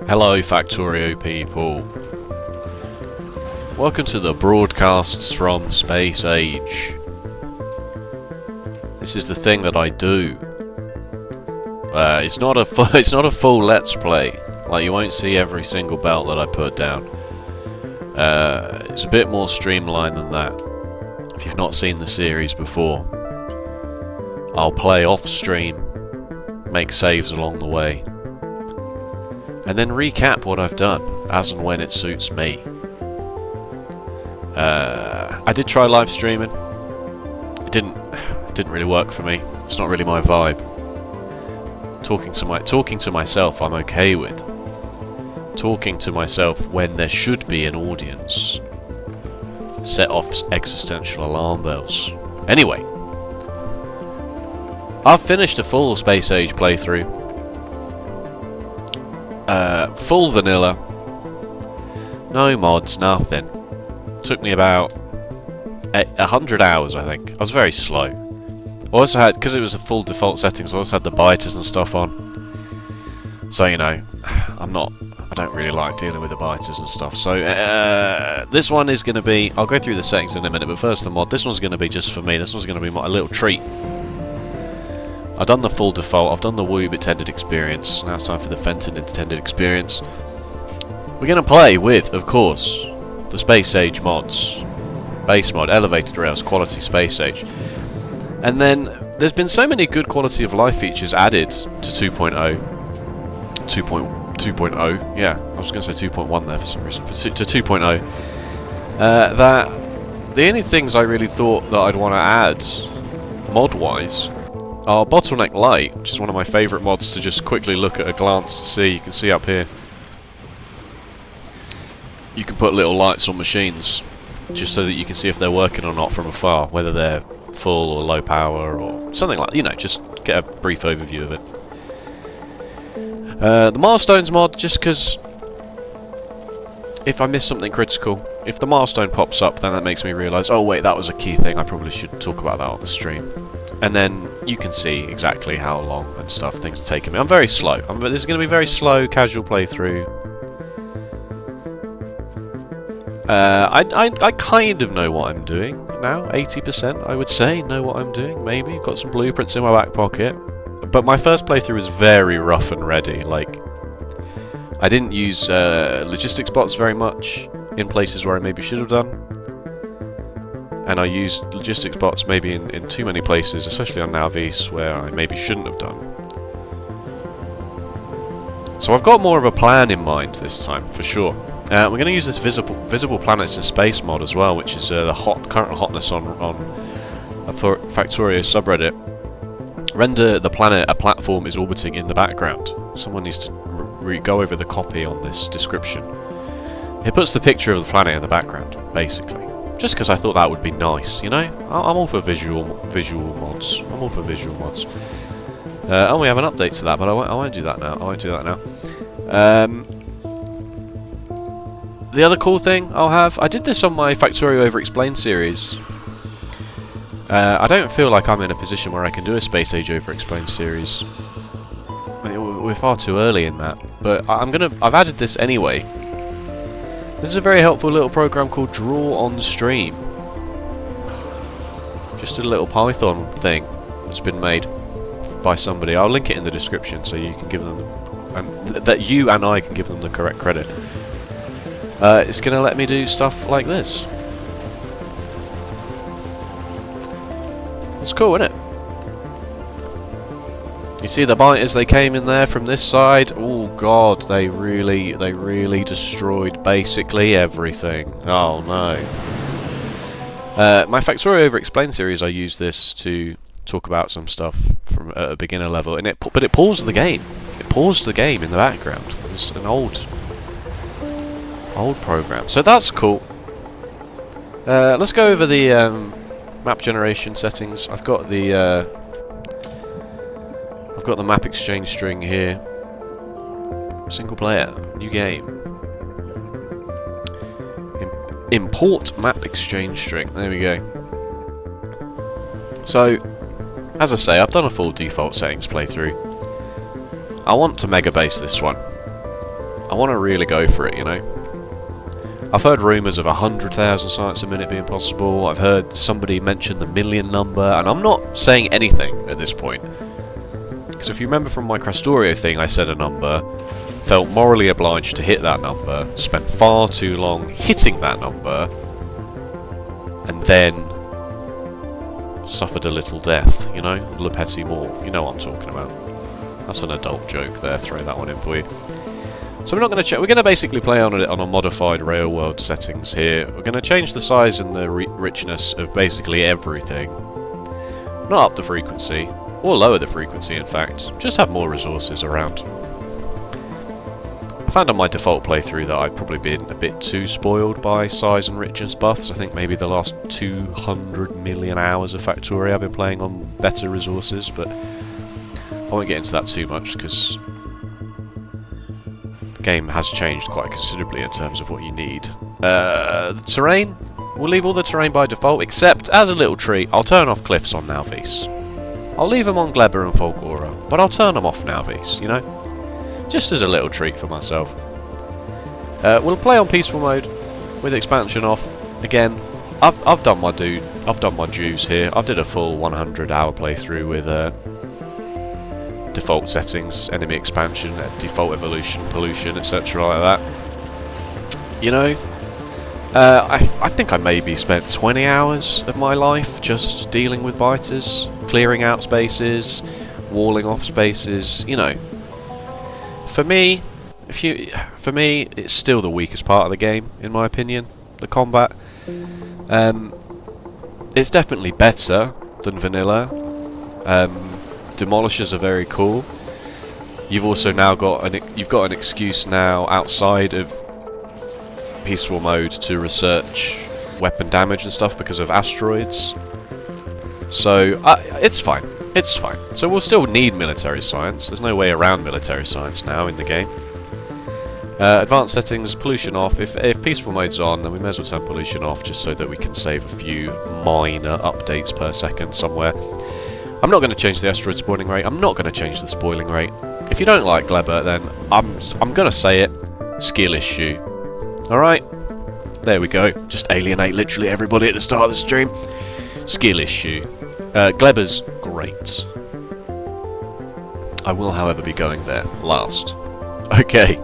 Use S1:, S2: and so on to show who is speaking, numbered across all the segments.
S1: Hello Factorio people. Welcome to the broadcasts from Space Age. This is the thing that I do. It's not a full Let's Play. Like, you won't see every single belt that I put down. It's a bit more streamlined than that. If you've not seen the series before, I'll play off stream, make saves along the way, and then recap what I've done as and when it suits me. I did try live streaming. It didn't really work for me. It's not really my vibe. Talking to myself I'm okay with. Talking to myself when there should be an audience set off existential alarm bells. Anyway, I've finished a full Space Age playthrough. Full vanilla. No mods, nothing. Took me about 100 hours, I think. I was very slow. I also had, because it was a full default settings, I also had the biters and stuff on. So, you know, I don't really like dealing with the biters and stuff. So, this one is going to be, I'll go through the settings in a minute, but first the mod. This one's going to be just for me. This one's going to be my little treat. I've done the full default, I've done the Woob intended experience, now it's time for the Fenton intended experience. We're going to play with, of course, the Space Age mods. Base mod, elevated rails, quality Space Age. And then, there's been so many good quality of life features added to 2.0. 2.0, yeah, I was going to say 2.1 there for some reason, to 2.0. That the only things I really thought that I'd want to add, mod-wise, are Bottleneck Light, which is one of my favourite mods to just quickly look at a glance to see. You can see up here, you can put little lights on machines, just so that you can see if they're working or not from afar, whether they're full or low power or something like that, you know, just get a brief overview of it. The Milestones mod, just because if I miss something critical, if the milestone pops up, then that makes me realise, oh wait, that was a key thing, I probably should talk about that on the stream. And then you can see exactly how long and stuff things are taking me. I'm very slow. This is going to be very slow, casual playthrough. I kind of know what I'm doing now. 80%, I would say, know what I'm doing. Maybe got some blueprints in my back pocket. But my first playthrough was very rough and ready. Like, I didn't use logistics bots very much in places where I maybe should have done. And I used logistics bots maybe in too many places, especially on Navis, where I maybe shouldn't have done. So I've got more of a plan in mind this time, for sure. We're going to use this visible planets in space mod as well, which is the current hotness on Factorio subreddit. Render the planet a platform is orbiting in the background. Someone needs to go over the copy on this description. It puts the picture of the planet in the background, basically. Just because I thought that would be nice, you know? I'm all for visual mods. I'm all for visual mods. And we have an update to that, but I won't do that now. The other cool thing I'll have, I did this on my Factorio Over Explained series. I don't feel like I'm in a position where I can do a Space Age Over Explained series. We're far too early in that, but I've added this anyway. This is a very helpful little program called Draw on Stream. Just a little Python thing that's been made by somebody. I'll link it in the description so you can give them, that you and I can give them the correct credit. It's going to let me do stuff like this. It's cool, isn't it? You see the biters, they came in there from this side. Oh god, they really destroyed basically everything. Oh no. My Factorio Over Explained series, I use this to talk about some stuff from a beginner level, and but it paused the game. It paused the game in the background. It was an old program, so that's cool. Let's go over the map generation settings. I've got the map exchange string here. Single player, new game. Import map exchange string. There we go. So, as I say, I've done a full default settings playthrough. I want to mega base this one. I want to really go for it, you know. I've heard rumours of 100,000 sites a minute being possible. I've heard somebody mention the million number, and I'm not saying anything at this point. Because if you remember from my Factorio thing, I said a number, felt morally obliged to hit that number, spent far too long hitting that number, and then suffered a little death, you know? Le petit mort, you know what I'm talking about. That's an adult joke there, throw that one in for you. So we're not going to we're going to basically play on a modified rail world settings here. We're going to change the size and the richness of basically everything. Not up the frequency, or lower the frequency in fact, just have more resources around. I found on my default playthrough that I'd probably been a bit too spoiled by size and richness buffs. I think maybe the last 200 million hours of Factorio I've been playing on better resources, but I won't get into that too much because game has changed quite considerably in terms of what you need. The terrain, we'll leave all the terrain by default, except as a little treat, I'll turn off cliffs on Nalvis. I'll leave them on Gleba and Folgora, but I'll turn them off Nalvis, you know? Just as a little treat for myself. We'll play on peaceful mode with expansion off. Again, I've done my dues here. I did a full 100-hour playthrough with default settings, enemy expansion, default evolution, pollution, etc. like that. You know, I think I maybe spent 20 hours of my life just dealing with biters, clearing out spaces, walling off spaces. You know, for me, it's still the weakest part of the game, in my opinion. The combat. It's definitely better than vanilla. Demolishers are very cool. You've also now got an excuse now outside of peaceful mode to research weapon damage and stuff because of asteroids. So it's fine. It's fine. So we'll still need military science. There's no way around military science now in the game. Advanced settings, pollution off. If peaceful mode's on, then we may as well turn pollution off just so that we can save a few minor updates per second somewhere. I'm not going to change the asteroid spawning rate. I'm not going to change the spoiling rate. If you don't like Gleba, then I'm going to say it. Skill issue. Alright? There we go. Just alienate literally everybody at the start of the stream. Skill issue. Gleba's great. I will, however, be going there last. Okay.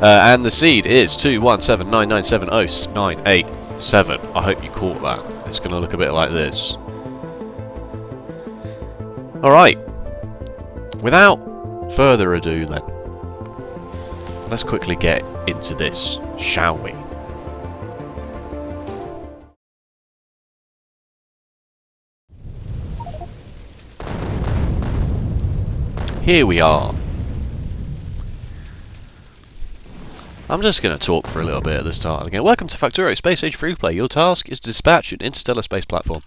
S1: And the seed is 21799700987. I hope you caught that. It's going to look a bit like this. Alright, without further ado then, let's quickly get into this, shall we? Here we are. I'm just going to talk for a little bit at the start again. Welcome to Factorio Space Age Freeplay. Your task is to dispatch an interstellar space platform.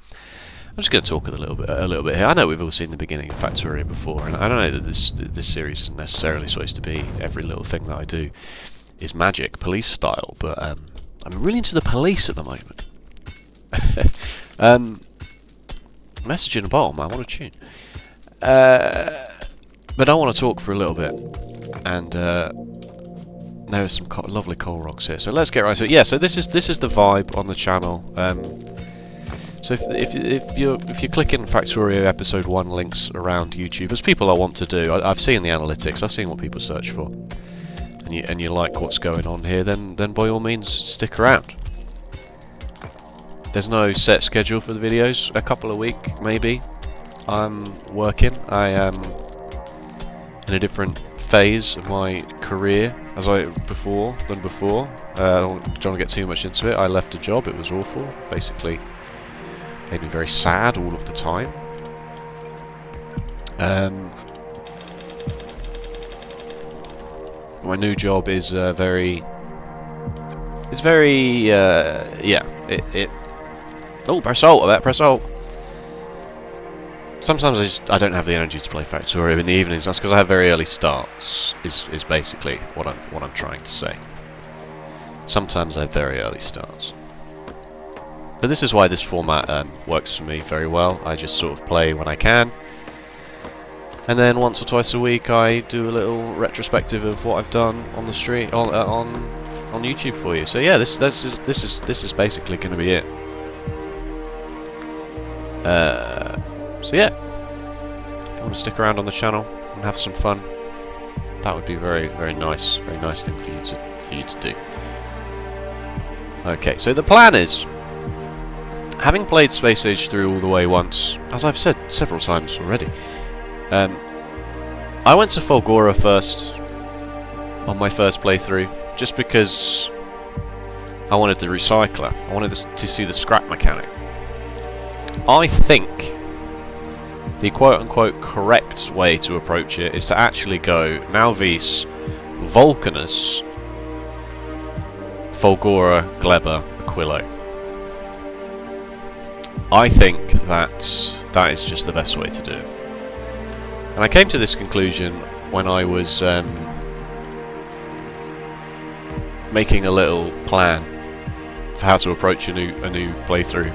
S1: I'm just going to talk a little bit here. I know we've all seen the beginning of Factorio before, and I don't know that this series isn't necessarily supposed to be every little thing that I do is magic, police style, but I'm really into the police at the moment. Message in a bottle, man. What a tune. But I want to talk for a little bit, and there are some lovely coal rocks here. So let's get right to it. Yeah. So this is the vibe on the channel. So if you're clicking Factorio episode 1 links around YouTube, as people I want to do, I've seen the analytics, I've seen what people search for, and you like what's going on here, then by all means stick around. There's no set schedule for the videos. A couple a week maybe. I'm working. I am in a different phase of my career than before. I don't want to get too much into it. I left a job. It was awful. Basically. Made me very sad all of the time. My new job is very. Yeah. Oh, press alt! I better press alt. Sometimes I don't have the energy to play Factorio in the evenings. That's because I have very early starts. Is basically what I'm trying to say. Sometimes I have very early starts. But this is why this format works for me very well. I just sort of play when I can. And then once or twice a week, I do a little retrospective of what I've done on the stream on YouTube for you. So yeah, this is basically going to be it. So yeah, if you want to stick around on the channel and have some fun, that would be very nice thing for you to do. Okay, so the plan is, having played Space Age through all the way once, as I've said several times already, I went to Fulgora first on my first playthrough, just because I wanted the recycler. I wanted to see the scrap mechanic. I think the quote-unquote correct way to approach it is to actually go Nauvis, Vulcanus, Fulgora, Gleba, Aquilo. I think that is just the best way to do it. And I came to this conclusion when I was making a little plan for how to approach a new playthrough,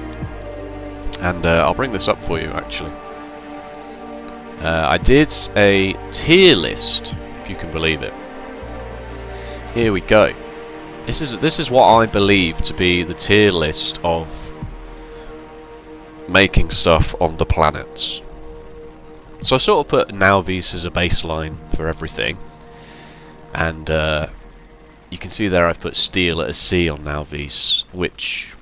S1: and I'll bring this up for you actually. I did a tier list, if you can believe it. Here we go. This is what I believe to be the tier list of making stuff on the planets. So I sort of put Nauvis as a baseline for everything, and you can see there I've put steel at a C on Nauvis, which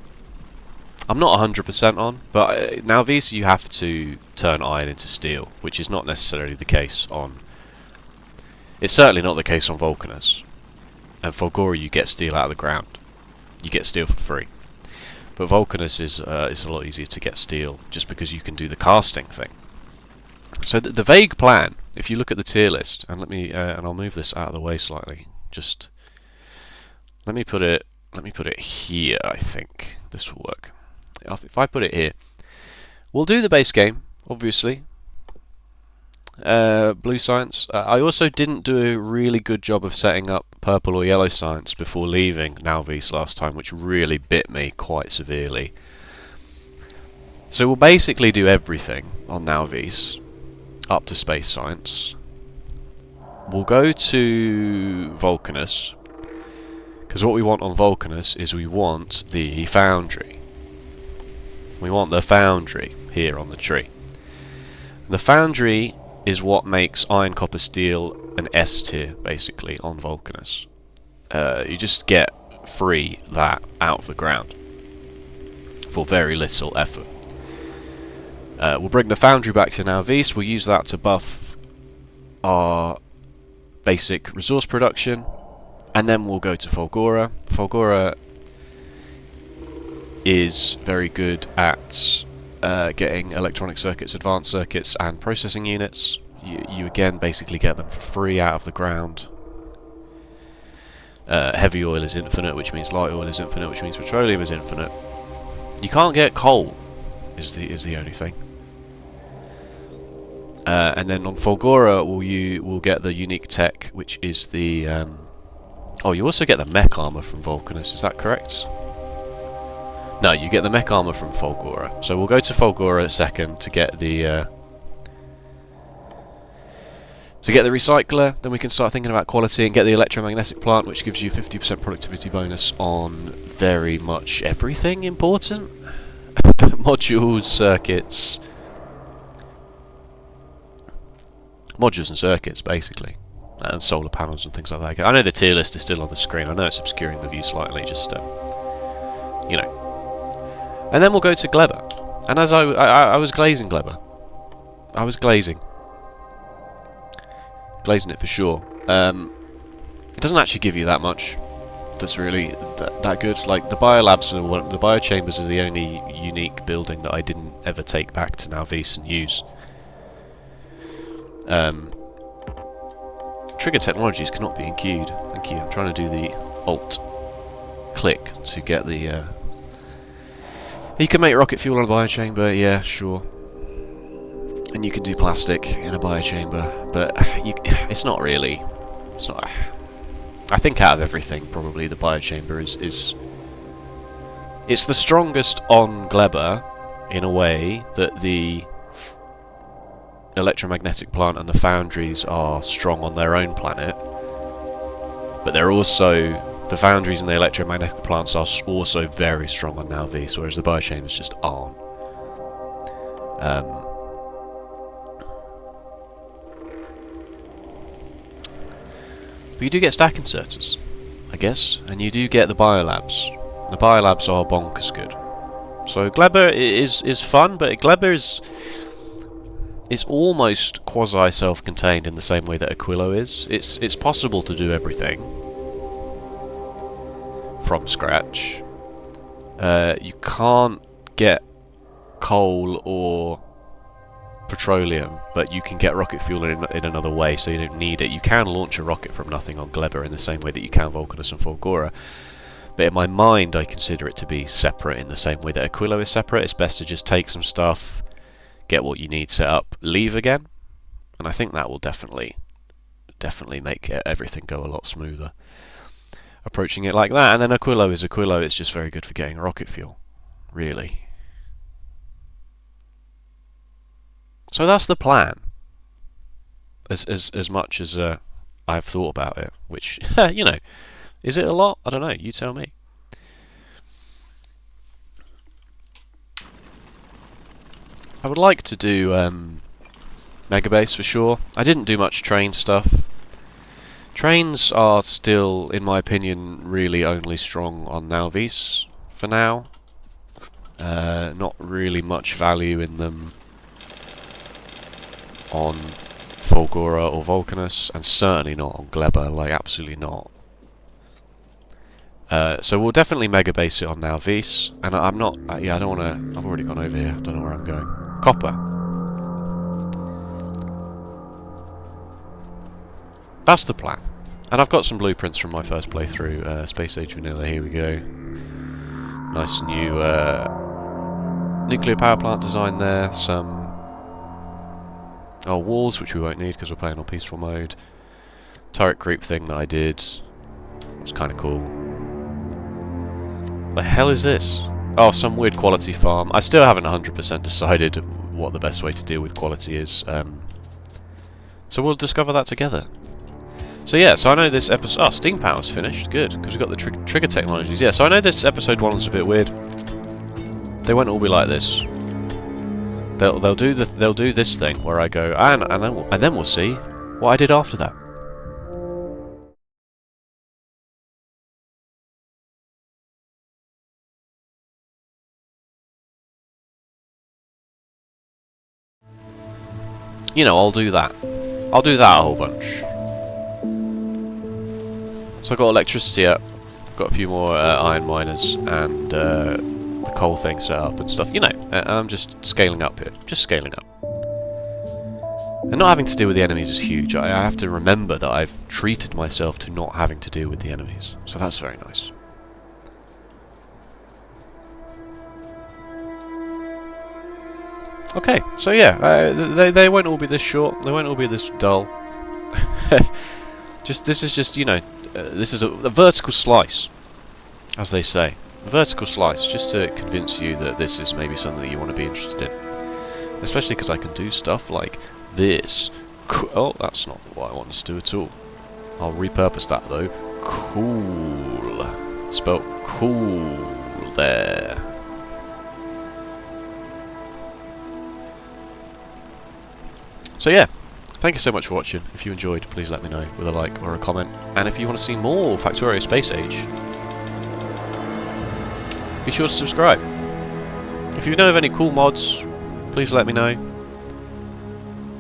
S1: I'm not 100% on, but Nauvis you have to turn iron into steel, which is not necessarily the case on... It's certainly not the case on Vulcanus. And Fulgora you get steel out of the ground. You get steel for free. But Vulcanus is a lot easier to get steel, just because you can do the casting thing. So the vague plan, if you look at the tier list, and let me and I'll move this out of the way slightly. Just let me put it here. I think this will work. If I put it here, we'll do the base game, obviously. Blue science. I also didn't do a really good job of setting up purple or yellow science before leaving Nauvis last time, which really bit me quite severely. So we'll basically do everything on Nauvis up to space science. We'll go to Vulcanus, because what we want on Vulcanus is we want the foundry. We want the foundry here on the tree. The foundry is what makes iron, copper, steel an S tier, basically, on Vulcanus. You just get free that out of the ground for very little effort. We'll bring the foundry back to Nauvis. We'll use that to buff our basic resource production, and then we'll go to Fulgora. Fulgora is very good at getting electronic circuits, advanced circuits, and processing units. You again basically get them for free out of the ground. Heavy oil is infinite, which means light oil is infinite, which means petroleum is infinite. You can't get coal, is the only thing. And then on Fulgora, we'll get the unique tech, which is the... oh, you also get the mech armor from Vulcanus, is that correct? No, you get the mech armor from Fulgora. So we'll go to Fulgora second to get the... recycler, then we can start thinking about quality and get the electromagnetic plant, which gives you 50% productivity bonus on very much everything important. Modules, circuits... Modules and circuits, basically. And solar panels and things like that. I know the tier list is still on the screen. I know it's obscuring the view slightly, just, you know. And then we'll go to Gleba. And as I was glazing Gleba. I was glazing. Glazing it for sure. It doesn't actually give you that much that's really that good. Like, the biolabs are the biochambers are the only unique building that I didn't ever take back to Nauvis and use. Trigger technologies cannot be enqueued. Thank you. I'm trying to do the alt click to get the... You can make rocket fuel on a biochamber, yeah, sure. And you can do plastic in a biochamber, but it's not really... It's not... I think out of everything, probably, the biochamber is... It's the strongest on Gleba, in a way, that the... electromagnetic plant and the foundries are strong on their own planet, but they're also, the foundries and the electromagnetic plants are also very strong on Nalvis, whereas the biochambers just aren't. But you do get stack inserters, I guess, and you do get the biolabs. The biolabs are bonkers good. So Glebber is fun, but Glebber is almost quasi self-contained in the same way that Aquilo is. It's possible to do everything from scratch. You can't get coal or petroleum, but you can get rocket fuel in another way, so you don't need it. You can launch a rocket from nothing on Glebber in the same way that you can Vulcanus and Fulgora, but in my mind I consider it to be separate in the same way that Aquilo is separate. It's best to just take some stuff, get what you need set up, leave again, and I think that will definitely make everything go a lot smoother. Approaching it like that, and then Aquilo is Aquilo. It's just very good for getting rocket fuel, really. So that's the plan. As much as I've thought about it, which you know, is it a lot? I don't know. You tell me. I would like to do Megabase for sure. I didn't do much train stuff. Trains are still, in my opinion, really only strong on Nalvis for now. Not really much value in them on Fulgora or Vulcanus, and certainly not on Glebber, like absolutely not. So we'll definitely mega base it on Nalvis, and I'm not, yeah, I don't want to, I've already gone over here, I don't know where I'm going. Copper. That's the plan. And I've got some blueprints from my first playthrough, Space Age Vanilla, here we go. Nice new nuclear power plant design there, some walls, which we won't need because we're playing on peaceful mode. Turret creep thing that I did. It was kind of cool. The hell is this? Oh, some weird quality farm. I still haven't 100% decided what the best way to deal with quality is. So we'll discover that together. So yeah, so I know this episode... Oh, steam power's finished. Good, because we've got the trigger technologies. Yeah, so I know this episode 1 is a bit weird. They won't all be like this. They'll do this thing where I go and then we'll see what I did after that. You know, I'll do that. I'll do that a whole bunch. So I've got electricity up, got a few more iron miners, and the coal thing set up and stuff. You know, I'm just scaling up here. Just scaling up. And not having to deal with the enemies is huge. I have to remember that I've treated myself to not having to deal with the enemies. So that's very nice. Okay, so yeah, they won't all be this short. They won't all be this dull. This is just, you know, this is a vertical slice, as they say. A vertical slice, just to convince you that this is maybe something that you want to be interested in. Especially because I can do stuff like this. Oh, that's not what I want us to do at all. I'll repurpose that though. Cool. Spelt cool there. So yeah, thank you so much for watching. If you enjoyed, please let me know with a like or a comment. And if you want to see more Factorio Space Age, be sure to subscribe. If you know of any cool mods, please let me know.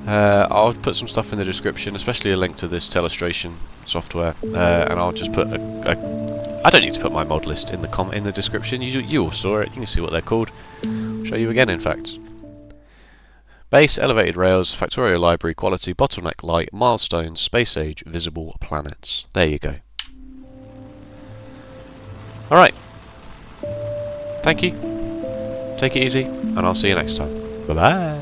S1: I'll put some stuff in the description, especially a link to this telestration software, and I'll just put I don't need to put my mod list in the description. You all saw it. You can see what they're called. I'll show you again, in fact. Base, elevated rails, Factorio library, quality, bottleneck light, milestones, space age, visible planets. There you go. Alright. Thank you. Take it easy, and I'll see you next time. Bye-bye.